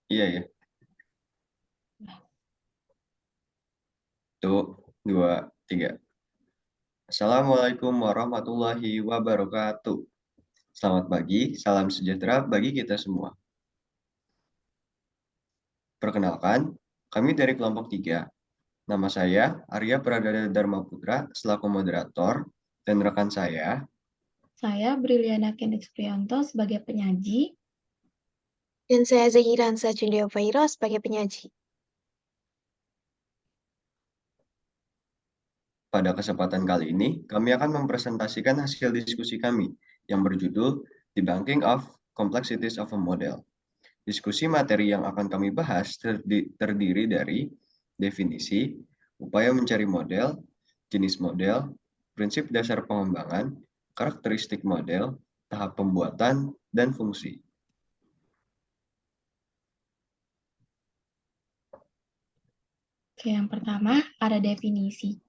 Iya ya. Tuh, dua, tiga. Assalamualaikum warahmatullahi wabarakatuh. Selamat pagi, salam sejahtera bagi kita semua. Perkenalkan, kami dari kelompok 3. Nama saya Arya Pradana Dharma Putra selaku moderator dan rekan saya. Saya Briliana Kendix Priyanto sebagai penyaji. Dan saya Zahira Hansa Jundio Vairo sebagai penyaji. Pada kesempatan kali ini, kami akan mempresentasikan hasil diskusi kami yang berjudul Debunking of Complexities of a Model. Diskusi materi yang akan kami bahas terdiri dari definisi, upaya mencari model, jenis model, prinsip dasar pengembangan, karakteristik model, tahap pembuatan, dan fungsi. Oke, yang pertama ada definisi.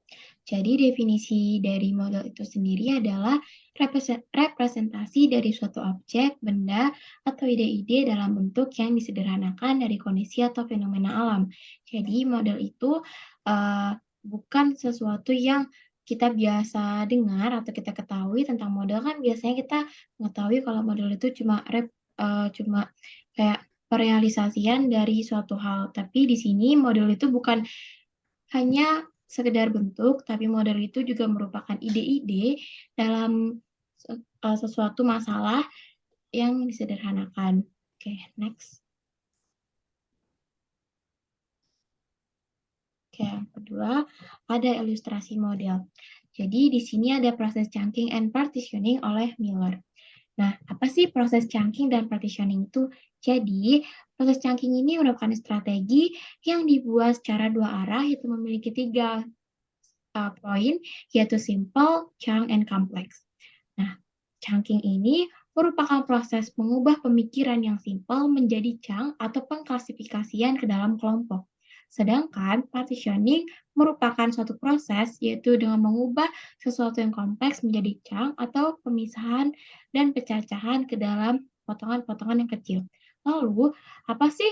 Jadi definisi dari model itu sendiri adalah representasi dari suatu objek, benda, atau ide-ide dalam bentuk yang disederhanakan dari kondisi atau fenomena alam. Jadi model itu bukan sesuatu yang kita biasa dengar atau kita ketahui tentang model. Kan biasanya kita mengetahui kalau model itu cuma kayak perealisasian dari suatu hal. Tapi di sini model itu bukan hanya sekedar bentuk, tapi model itu juga merupakan ide-ide dalam sesuatu masalah yang disederhanakan. Oke, next. Oke, yang kedua ada ilustrasi model. Jadi di sini ada proses chunking and partitioning oleh Miller. Nah, apa sih proses chunking dan partitioning itu? Jadi, proses chunking ini merupakan strategi yang dibuat secara dua arah, yaitu memiliki tiga poin, yaitu simple, chunk, and complex. Nah, chunking ini merupakan proses mengubah pemikiran yang simple menjadi chunk atau pengklasifikasian ke dalam kelompok. Sedangkan partitioning merupakan suatu proses, yaitu dengan mengubah sesuatu yang kompleks menjadi chunk atau pemisahan dan pecacahan ke dalam potongan-potongan yang kecil. Lalu, apa sih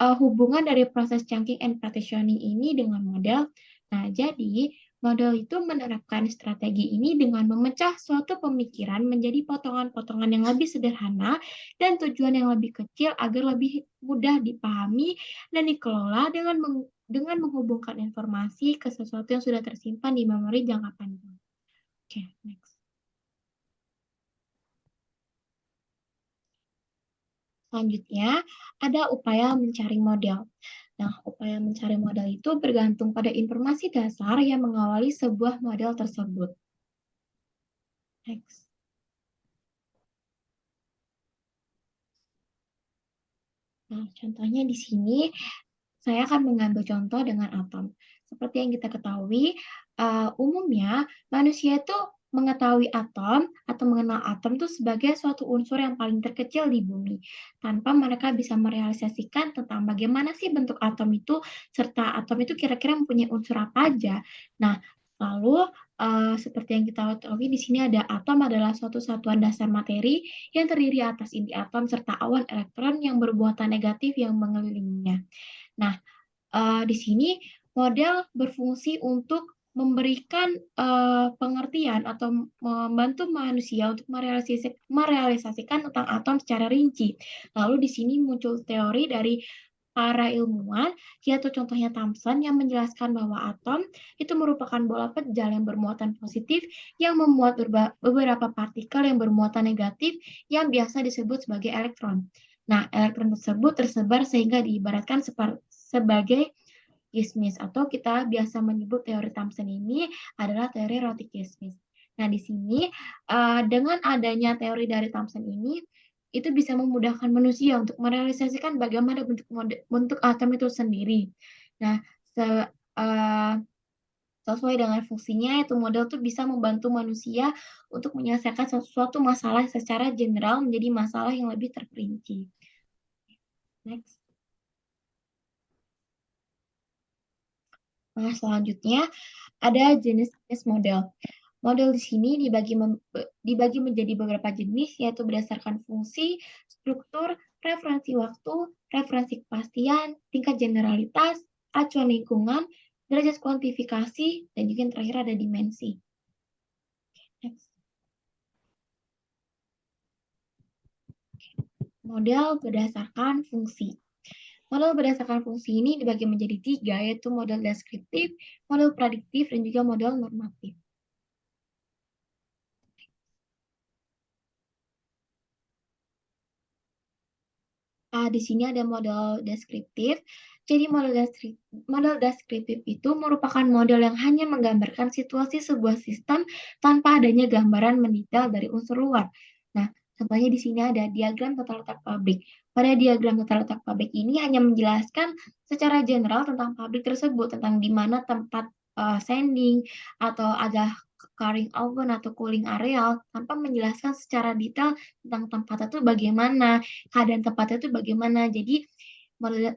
hubungan dari proses chunking and partitioning ini dengan model? Nah, jadi model itu menerapkan strategi ini dengan memecah suatu pemikiran menjadi potongan-potongan yang lebih sederhana dan tujuan yang lebih kecil agar lebih mudah dipahami dan dikelola dengan menghubungkan informasi ke sesuatu yang sudah tersimpan di memori jangka panjang. Oke, next. Selanjutnya, ada upaya mencari model. Nah, upaya mencari model itu bergantung pada informasi dasar yang mengawali sebuah model tersebut. Next. Nah, contohnya di sini saya akan mengambil contoh dengan atom. Seperti yang kita ketahui, umumnya manusia itu mengetahui atom atau mengenal atom itu sebagai suatu unsur yang paling terkecil di bumi, tanpa mereka bisa merealisasikan tentang bagaimana sih bentuk atom itu, serta atom itu kira-kira mempunyai unsur apa aja. Nah, lalu seperti yang kita ketahui di sini ada atom adalah suatu satuan dasar materi yang terdiri atas inti atom serta awan elektron yang bermuatan negatif yang mengelilinginya. Nah, di sini model berfungsi untuk memberikan pengertian atau membantu manusia untuk merealisasikan tentang atom secara rinci. Lalu di sini muncul teori dari para ilmuwan, yaitu contohnya Thomson yang menjelaskan bahwa atom itu merupakan bola pejal yang bermuatan positif yang memuat beberapa partikel yang bermuatan negatif yang biasa disebut sebagai elektron. Nah, elektron tersebut tersebar sehingga diibaratkan sebagai kismis, atau kita biasa menyebut teori Thomson ini adalah teori roti kismis. Nah, di sini dengan adanya teori dari Thomson ini itu bisa memudahkan manusia untuk merealisasikan bagaimana bentuk atom itu sendiri. Nah, sesuai dengan fungsinya, itu model itu bisa membantu manusia untuk menyelesaikan sesuatu masalah secara general menjadi masalah yang lebih terperinci. Next. Nah, selanjutnya ada jenis-jenis model. Model di sini dibagi menjadi beberapa jenis, yaitu berdasarkan fungsi, struktur, referensi waktu, referensi kepastian, tingkat generalitas, acuan lingkungan, derajat kuantifikasi, dan juga yang terakhir ada dimensi. Next. Model berdasarkan fungsi. Model berdasarkan fungsi ini dibagi menjadi 3, yaitu model deskriptif, model prediktif, dan juga model normatif. Di sini ada model deskriptif. Jadi model deskriptif itu merupakan model yang hanya menggambarkan situasi sebuah sistem tanpa adanya gambaran mendetail dari unsur luar. Nah, contohnya di sini ada diagram tata letak pabrik. Pada diagram tata letak pabrik ini hanya menjelaskan secara general tentang pabrik tersebut, tentang di mana tempat sanding atau ada curing oven atau cooling area, tanpa menjelaskan secara detail tentang tempat itu bagaimana, keadaan tempatnya itu bagaimana. Jadi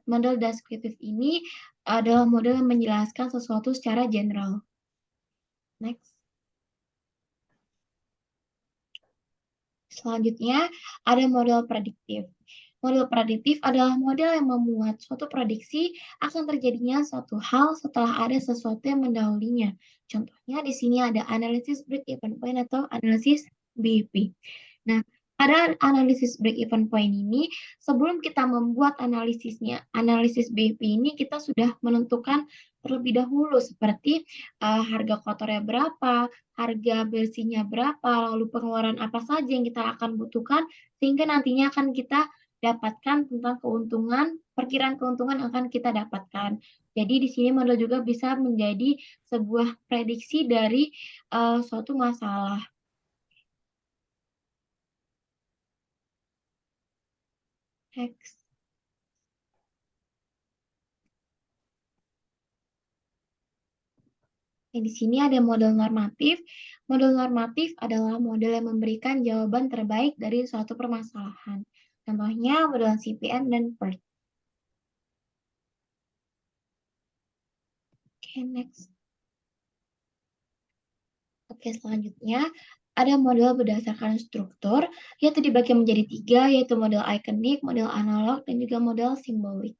model deskriptif ini adalah model yang menjelaskan sesuatu secara general. Next. Selanjutnya ada model prediktif. Model prediktif adalah model yang memuat suatu prediksi akan terjadinya suatu hal setelah ada sesuatu yang mendahulunya. Contohnya di sini ada analisis break-even point atau analisis BEP. Nah, pada analisis break-even point ini, sebelum kita membuat analisis BEP ini kita sudah menentukan terlebih dahulu seperti harga kotornya berapa, harga bersihnya berapa, lalu pengeluaran apa saja yang kita akan butuhkan, sehingga nantinya akan kita dapatkan tentang keuntungan, perkiraan keuntungan yang akan kita dapatkan. Jadi di sini model juga bisa menjadi sebuah prediksi dari suatu masalah. Next. Di sini ada model normatif. Model normatif adalah model yang memberikan jawaban terbaik dari suatu permasalahan. Contohnya model CPM dan PERT. Oke, next. Oke, selanjutnya ada model berdasarkan struktur, yaitu dibagi menjadi 3, yaitu model ikonik, model analog, dan juga model simbolik.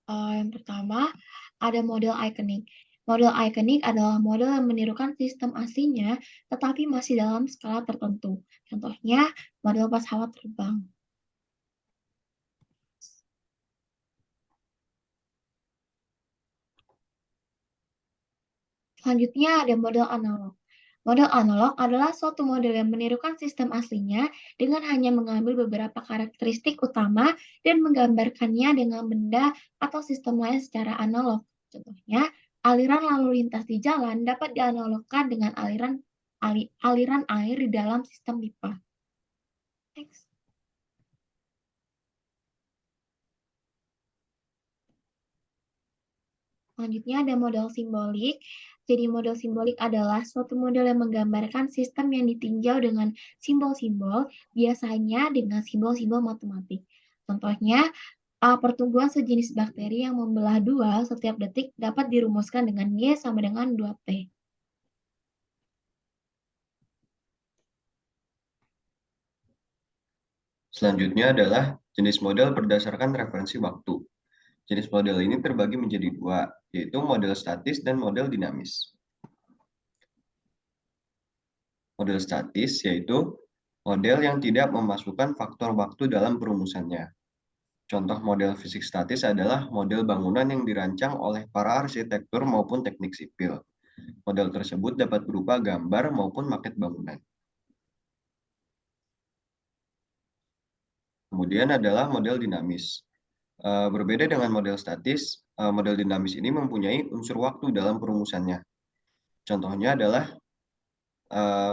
Yang pertama, ada model ikonik. Model ikonik adalah model yang menirukan sistem aslinya, tetapi masih dalam skala tertentu. Contohnya, model pesawat terbang. Selanjutnya ada model analog. Model analog adalah suatu model yang menirukan sistem aslinya dengan hanya mengambil beberapa karakteristik utama dan menggambarkannya dengan benda atau sistem lain secara analog. Contohnya, aliran lalu lintas di jalan dapat dianalogkan dengan aliran air di dalam sistem pipa. Next. Selanjutnya ada model simbolik. Jadi model simbolik adalah suatu model yang menggambarkan sistem yang ditinjau dengan simbol-simbol, biasanya dengan simbol-simbol matematik. Contohnya, pertumbuhan sejenis bakteri yang membelah dua setiap detik dapat dirumuskan dengan Y sama dengan 2T. Selanjutnya adalah jenis model berdasarkan referensi waktu. Jenis model ini terbagi menjadi 2, yaitu model statis dan model dinamis. Model statis yaitu model yang tidak memasukkan faktor waktu dalam perumusannya. Contoh model fisik statis adalah model bangunan yang dirancang oleh para arsitektur maupun teknik sipil. Model tersebut dapat berupa gambar maupun maket bangunan. Kemudian adalah model dinamis. Berbeda dengan model statis, model dinamis ini mempunyai unsur waktu dalam perumusannya. Contohnya adalah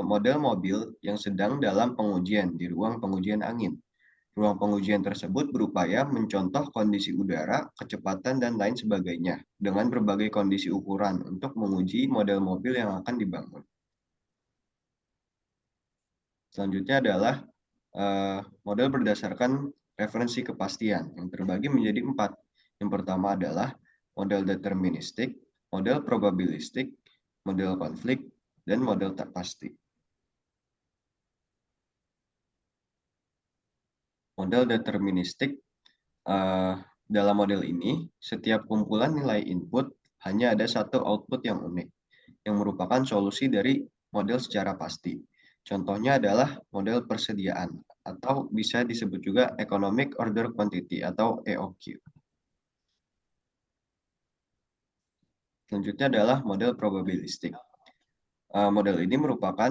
model mobil yang sedang dalam pengujian di ruang pengujian angin. Ruang pengujian tersebut berupaya mencontoh kondisi udara, kecepatan, dan lain sebagainya dengan berbagai kondisi ukuran untuk menguji model mobil yang akan dibangun. Selanjutnya adalah model berdasarkan referensi kepastian yang terbagi menjadi 4, Yang pertama adalah model deterministik, model probabilistik, model konflik, dan model tak pasti. Model deterministik, dalam model ini, setiap kumpulan nilai input hanya ada satu output yang unik, yang merupakan solusi dari model secara pasti. Contohnya adalah model persediaan, atau bisa disebut juga Economic Order Quantity atau EOQ. Selanjutnya adalah model probabilistik. Model ini merupakan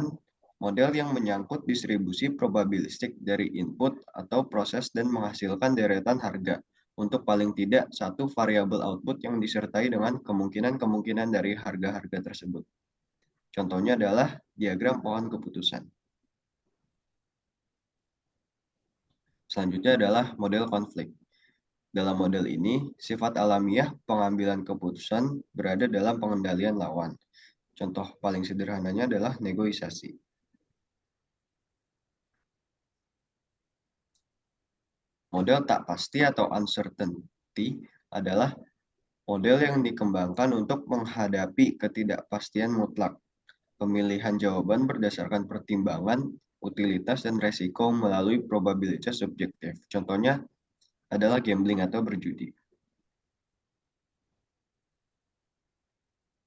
model yang menyangkut distribusi probabilistik dari input atau proses dan menghasilkan deretan harga untuk paling tidak satu variabel output yang disertai dengan kemungkinan-kemungkinan dari harga-harga tersebut. Contohnya adalah diagram pohon keputusan. Selanjutnya adalah model konflik. Dalam model ini, sifat alamiah pengambilan keputusan berada dalam pengendalian lawan. Contoh paling sederhananya adalah negosiasi. Model tak pasti atau uncertainty adalah model yang dikembangkan untuk menghadapi ketidakpastian mutlak. Pemilihan jawaban berdasarkan pertimbangan, utilitas, dan resiko melalui probabilitas subjektif. Contohnya adalah gambling atau berjudi.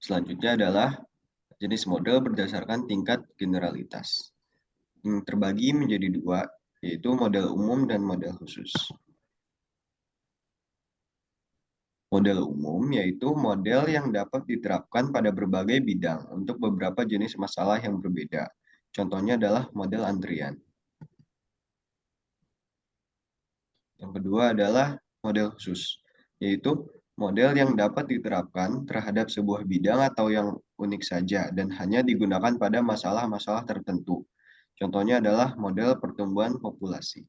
Selanjutnya adalah jenis model berdasarkan tingkat generalitas. Yang terbagi menjadi dua, yaitu model umum dan model khusus. Model umum yaitu model yang dapat diterapkan pada berbagai bidang untuk beberapa jenis masalah yang berbeda. Contohnya adalah model antrian. Yang kedua adalah model khusus, yaitu model yang dapat diterapkan terhadap sebuah bidang atau yang unik saja dan hanya digunakan pada masalah-masalah tertentu. Contohnya adalah model pertumbuhan populasi.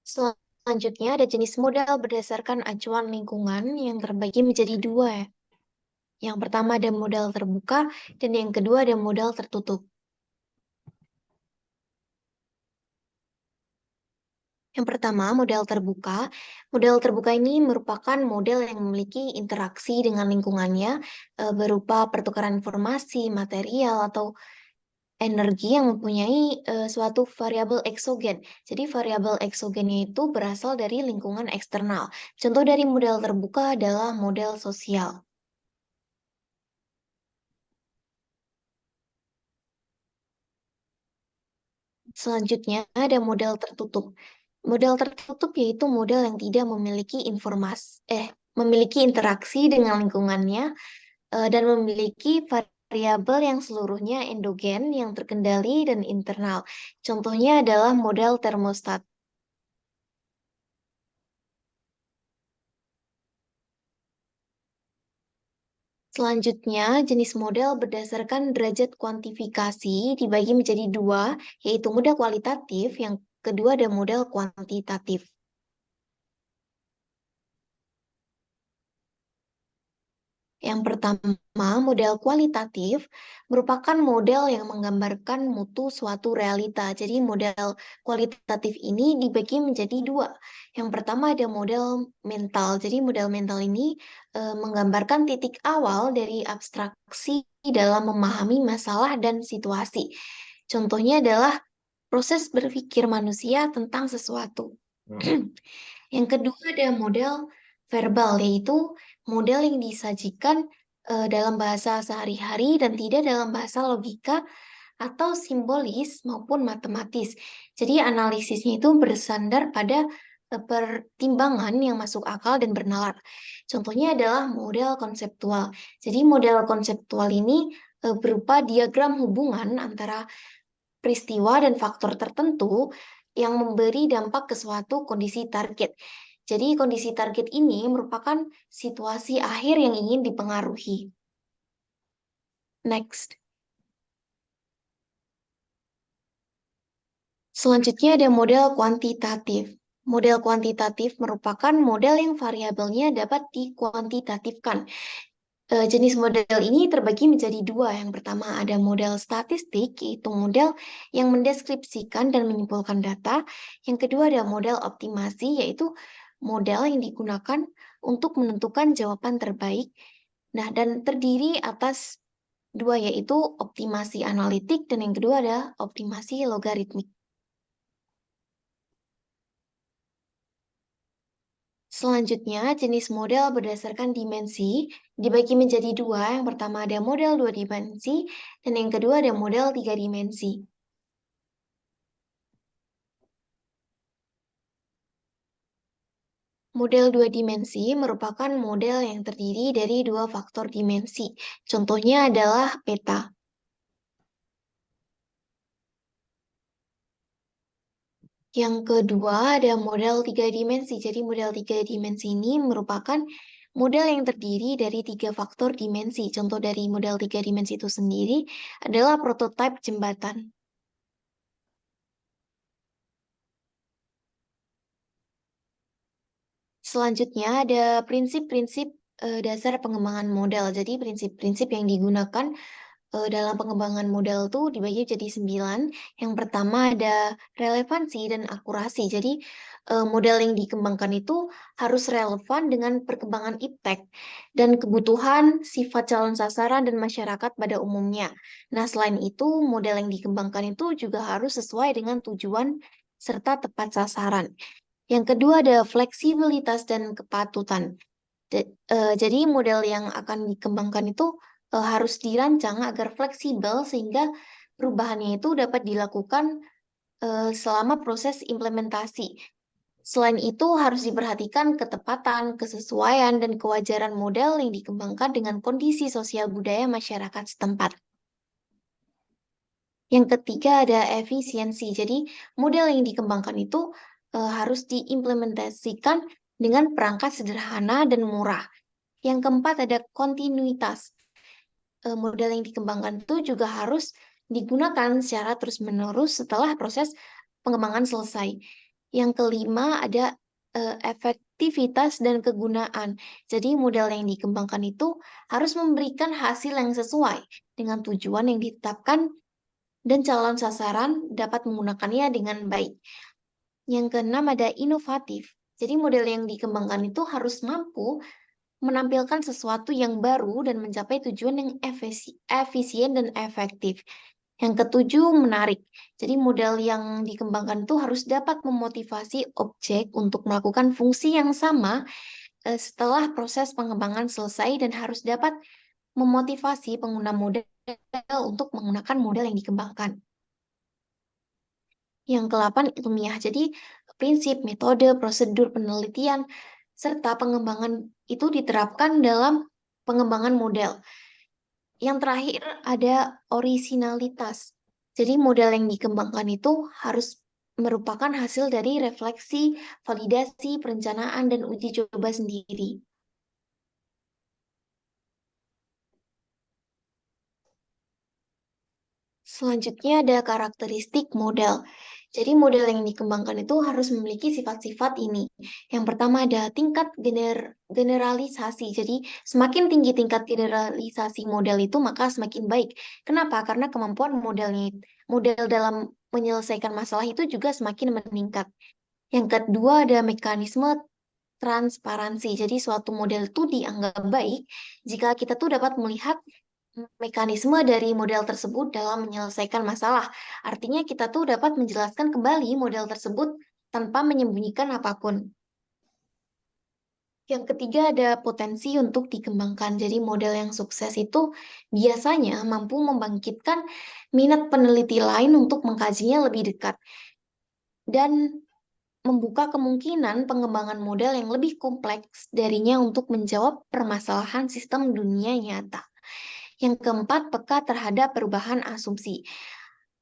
Selanjutnya ada jenis model berdasarkan acuan lingkungan yang terbagi menjadi dua. Yang pertama ada model terbuka dan yang kedua ada model tertutup. Yang pertama, model terbuka. Model terbuka ini merupakan model yang memiliki interaksi dengan lingkungannya berupa pertukaran informasi, material, atau energi yang mempunyai suatu variabel eksogen. Jadi variabel eksogennya itu berasal dari lingkungan eksternal. Contoh dari model terbuka adalah model sosial. Selanjutnya ada model tertutup. Model tertutup yaitu model yang tidak memiliki interaksi dengan lingkungannya dan memiliki variabel yang seluruhnya endogen yang terkendali dan internal. Contohnya adalah model termostat. Selanjutnya, jenis model berdasarkan derajat kuantifikasi dibagi menjadi dua, yaitu model kualitatif, yang kedua ada model kuantitatif. Yang pertama, model kualitatif merupakan model yang menggambarkan mutu suatu realita. Jadi model kualitatif ini dibagi menjadi dua. Yang pertama ada model mental. Jadi model mental ini menggambarkan titik awal dari abstraksi dalam memahami masalah dan situasi. Contohnya adalah proses berpikir manusia tentang sesuatu. Yang kedua ada model verbal, yaitu model yang disajikan dalam bahasa sehari-hari dan tidak dalam bahasa logika atau simbolis maupun matematis. Jadi analisisnya itu bersandar pada pertimbangan yang masuk akal dan bernalar. Contohnya adalah model konseptual. Jadi model konseptual ini berupa diagram hubungan antara peristiwa dan faktor tertentu yang memberi dampak ke suatu kondisi target. Jadi kondisi target ini merupakan situasi akhir yang ingin dipengaruhi. Next. Selanjutnya ada model kuantitatif. Model kuantitatif merupakan model yang variabelnya dapat dikuantitatifkan. Jenis model ini terbagi menjadi dua. Yang pertama ada model statistik, yaitu model yang mendeskripsikan dan menyimpulkan data. Yang kedua ada model optimasi, yaitu model yang digunakan untuk menentukan jawaban terbaik. Nah, dan terdiri atas dua, yaitu optimasi analitik dan yang kedua ada optimasi logaritmik. Selanjutnya, jenis model berdasarkan dimensi dibagi menjadi dua. Yang pertama ada model 2 dimensi, dan yang kedua ada model 3 dimensi. Model 2 dimensi merupakan model yang terdiri dari dua faktor dimensi. Contohnya adalah peta. Yang kedua ada model 3 dimensi. Jadi model 3 dimensi ini merupakan model yang terdiri dari tiga faktor dimensi. Contoh dari model 3 dimensi itu sendiri adalah prototipe jembatan. Selanjutnya ada prinsip-prinsip dasar pengembangan model. Jadi prinsip-prinsip yang digunakan dalam pengembangan model itu dibagi jadi 9. Yang pertama ada relevansi dan akurasi. Jadi model yang dikembangkan itu harus relevan dengan perkembangan iptek dan kebutuhan sifat calon sasaran dan masyarakat pada umumnya. Nah, selain itu model yang dikembangkan itu juga harus sesuai dengan tujuan serta tepat sasaran. Yang kedua ada fleksibilitas dan kepatutan. Jadi model yang akan dikembangkan itu harus dirancang agar fleksibel sehingga perubahannya itu dapat dilakukan selama proses implementasi. Selain itu harus diperhatikan ketepatan, kesesuaian, dan kewajaran model yang dikembangkan dengan kondisi sosial budaya masyarakat setempat. Yang ketiga ada efisiensi. Jadi model yang dikembangkan itu harus diimplementasikan dengan perangkat sederhana dan murah. Yang keempat ada kontinuitas. Model yang dikembangkan itu juga harus digunakan secara terus-menerus setelah proses pengembangan selesai. Yang kelima ada efektivitas dan kegunaan. Jadi model yang dikembangkan itu harus memberikan hasil yang sesuai dengan tujuan yang ditetapkan dan calon sasaran dapat menggunakannya dengan baik. Yang keenam ada inovatif. Jadi model yang dikembangkan itu harus mampu menampilkan sesuatu yang baru dan mencapai tujuan yang efisien dan efektif. Yang ketujuh, menarik. Jadi model yang dikembangkan itu harus dapat memotivasi objek untuk melakukan fungsi yang sama setelah proses pengembangan selesai dan harus dapat memotivasi pengguna model untuk menggunakan model yang dikembangkan. Yang ke-8, ilmiah. Jadi prinsip, metode, prosedur penelitian, serta pengembangan itu diterapkan dalam pengembangan model. Yang terakhir ada orisinalitas. Jadi model yang dikembangkan itu harus merupakan hasil dari refleksi, validasi, perencanaan, dan uji coba sendiri. Selanjutnya ada karakteristik model. Jadi model yang dikembangkan itu harus memiliki sifat-sifat ini. Yang pertama ada tingkat generalisasi. Jadi semakin tinggi tingkat generalisasi model itu maka semakin baik. Kenapa? Karena kemampuan model dalam menyelesaikan masalah itu juga semakin meningkat. Yang kedua ada mekanisme transparansi. Jadi suatu model itu dianggap baik jika kita tuh dapat melihat mekanisme dari model tersebut dalam menyelesaikan masalah. Artinya kita tuh dapat menjelaskan kembali model tersebut tanpa menyembunyikan apapun. Yang ketiga ada potensi untuk dikembangkan. Jadi model yang sukses itu biasanya mampu membangkitkan minat peneliti lain untuk mengkajinya lebih dekat. Dan membuka kemungkinan pengembangan model yang lebih kompleks darinya untuk menjawab permasalahan sistem dunia nyata. Yang keempat, peka terhadap perubahan asumsi.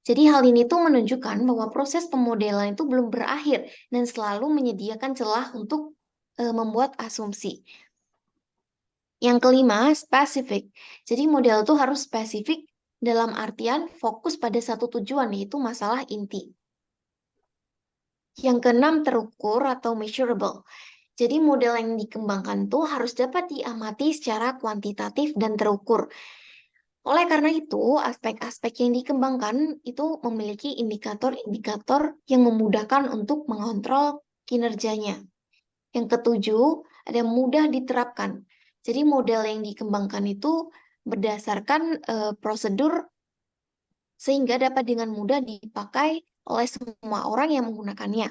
Jadi hal ini tuh menunjukkan bahwa proses pemodelan itu belum berakhir dan selalu menyediakan celah untuk membuat asumsi. Yang kelima, spesifik. Jadi model itu harus spesifik dalam artian fokus pada satu tujuan, yaitu masalah inti. Yang keenam, terukur atau measurable. Jadi model yang dikembangkan itu harus dapat diamati secara kuantitatif dan terukur. Oleh karena itu, aspek-aspek yang dikembangkan itu memiliki indikator-indikator yang memudahkan untuk mengontrol kinerjanya. Yang ketujuh, ada mudah diterapkan. Jadi model yang dikembangkan itu berdasarkan prosedur sehingga dapat dengan mudah dipakai oleh semua orang yang menggunakannya.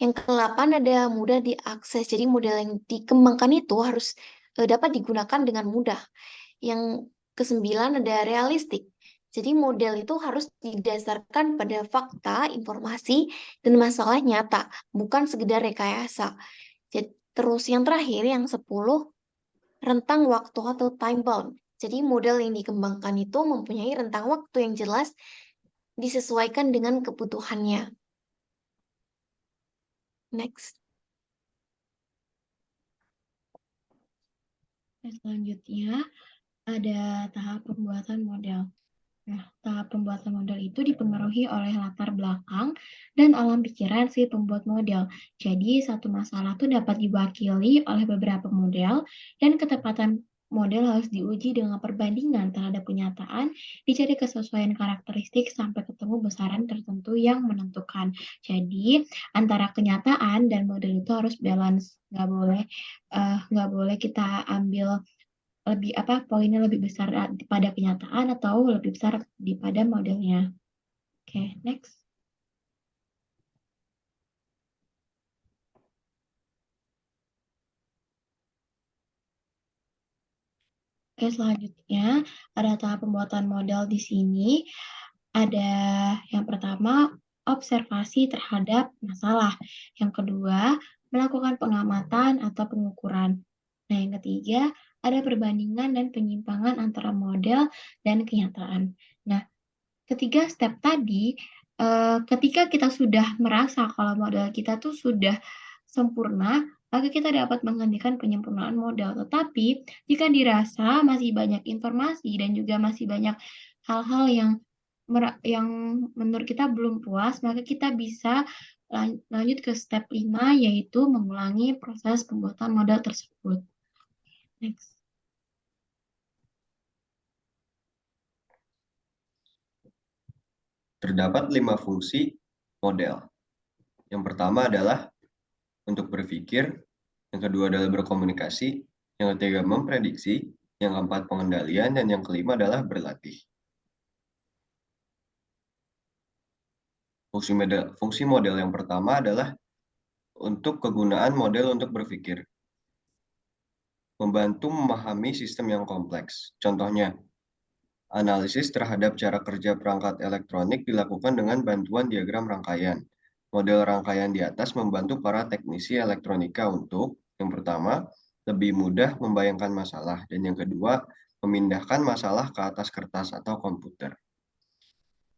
Yang ke-8 ada mudah diakses. Jadi model yang dikembangkan itu harus dapat digunakan dengan mudah. Yang ke-9 ada realistik. Jadi model itu harus didasarkan pada fakta, informasi, dan masalah nyata, bukan sekedar rekayasa. Terus yang terakhir, yang 10, rentang waktu atau time bound. Jadi model yang dikembangkan itu mempunyai rentang waktu yang jelas disesuaikan dengan kebutuhannya. Next. Selanjutnya ada tahap pembuatan model. Nah, tahap pembuatan model itu dipengaruhi oleh latar belakang dan alam pikiran si pembuat model. Jadi, satu masalah itu dapat diwakili oleh beberapa model dan ketepatan model harus diuji dengan perbandingan terhadap kenyataan, dicari kesesuaian karakteristik sampai ketemu besaran tertentu yang menentukan. Jadi, antara kenyataan dan model itu harus balance. Nggak boleh kita ambil poinnya lebih besar pada kenyataan atau lebih besar daripada modelnya. Oke, next. Oke, selanjutnya ada tahap pembuatan model di sini. Ada yang pertama, observasi terhadap masalah. Yang kedua, melakukan pengamatan atau pengukuran. Nah, yang ketiga, ada perbandingan dan penyimpangan antara model dan kenyataan. Nah, ketiga step tadi, ketika kita sudah merasa kalau model kita tuh sudah sempurna, maka kita dapat menghentikan penyempurnaan model. Tetapi, jika dirasa masih banyak informasi dan juga masih banyak hal-hal yang menurut kita belum puas, maka kita bisa lanjut ke step 5, yaitu mengulangi proses pembuatan model tersebut. Next. Terdapat 5 fungsi model. Yang pertama adalah untuk berpikir, yang kedua adalah berkomunikasi, yang ketiga memprediksi, yang keempat pengendalian, dan yang kelima adalah berlatih. Fungsi model yang pertama adalah untuk kegunaan model untuk berpikir. Membantu memahami sistem yang kompleks. Contohnya, analisis terhadap cara kerja perangkat elektronik dilakukan dengan bantuan diagram rangkaian. Model rangkaian di atas membantu para teknisi elektronika untuk, yang pertama, lebih mudah membayangkan masalah, dan yang kedua, memindahkan masalah ke atas kertas atau komputer.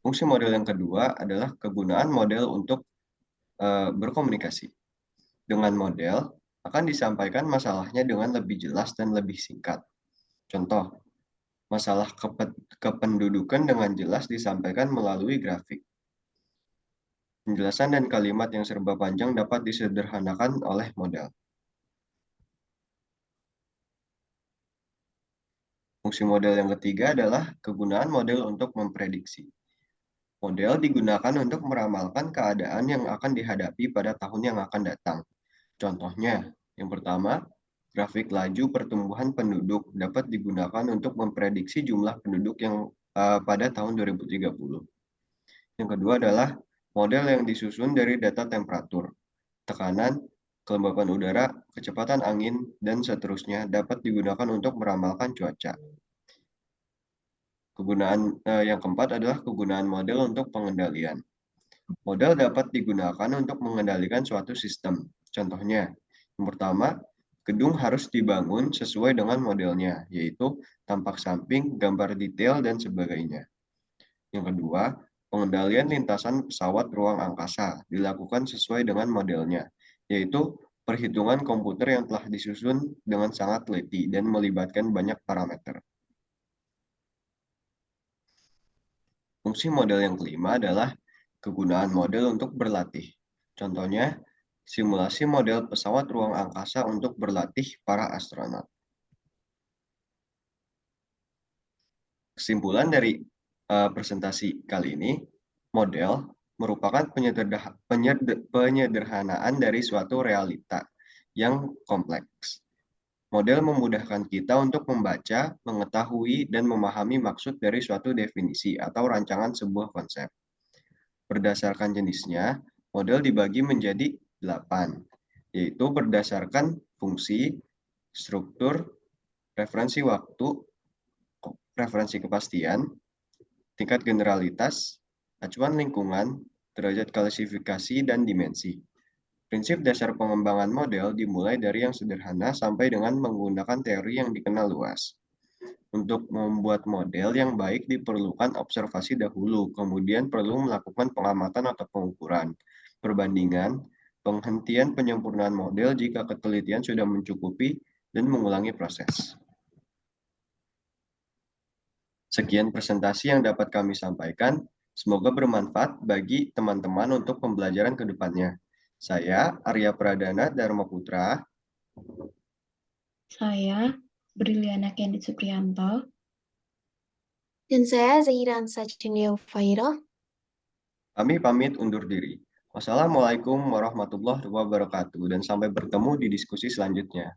Fungsi model yang kedua adalah kegunaan model untuk berkomunikasi. Dengan model, akan disampaikan masalahnya dengan lebih jelas dan lebih singkat. Contoh, masalah kependudukan dengan jelas disampaikan melalui grafik. Penjelasan dan kalimat yang serba panjang dapat disederhanakan oleh model. Fungsi model yang ketiga adalah kegunaan model untuk memprediksi. Model digunakan untuk meramalkan keadaan yang akan dihadapi pada tahun yang akan datang. Contohnya, yang pertama, grafik laju pertumbuhan penduduk dapat digunakan untuk memprediksi jumlah penduduk yang pada tahun 2030. Yang kedua adalah model yang disusun dari data temperatur, tekanan, kelembapan udara, kecepatan angin, dan seterusnya dapat digunakan untuk meramalkan cuaca. Yang keempat adalah kegunaan model untuk pengendalian. Model dapat digunakan untuk mengendalikan suatu sistem. Contohnya, yang pertama, gedung harus dibangun sesuai dengan modelnya, yaitu tampak samping, gambar detail, dan sebagainya. Yang kedua, pengendalian lintasan pesawat ruang angkasa dilakukan sesuai dengan modelnya, yaitu perhitungan komputer yang telah disusun dengan sangat teliti dan melibatkan banyak parameter. Fungsi model yang kelima adalah kegunaan model untuk berlatih. Contohnya, simulasi model pesawat ruang angkasa untuk berlatih para astronot. Kesimpulan dari presentasi kali ini, model merupakan penyederhanaan dari suatu realita yang kompleks. Model memudahkan kita untuk membaca, mengetahui, dan memahami maksud dari suatu definisi atau rancangan sebuah konsep. Berdasarkan jenisnya, model dibagi menjadi 8, yaitu berdasarkan fungsi, struktur, referensi waktu, referensi kepastian, tingkat generalitas, acuan lingkungan, derajat klasifikasi, dan dimensi. Prinsip dasar pengembangan model dimulai dari yang sederhana sampai dengan menggunakan teori yang dikenal luas. Untuk membuat model yang baik diperlukan observasi dahulu, kemudian perlu melakukan pengamatan atau pengukuran, perbandingan, penghentian penyempurnaan model jika ketelitian sudah mencukupi, dan mengulangi proses. Sekian presentasi yang dapat kami sampaikan. Semoga bermanfaat bagi teman-teman untuk pembelajaran ke depannya. Saya, Arya Pradana Dharma Putra. Saya, Briliana Kendi Supriyanto. Dan saya Zahira Ansajunio Faira. Kami pamit undur diri. Wassalamualaikum warahmatullahi wabarakatuh dan sampai bertemu di diskusi selanjutnya.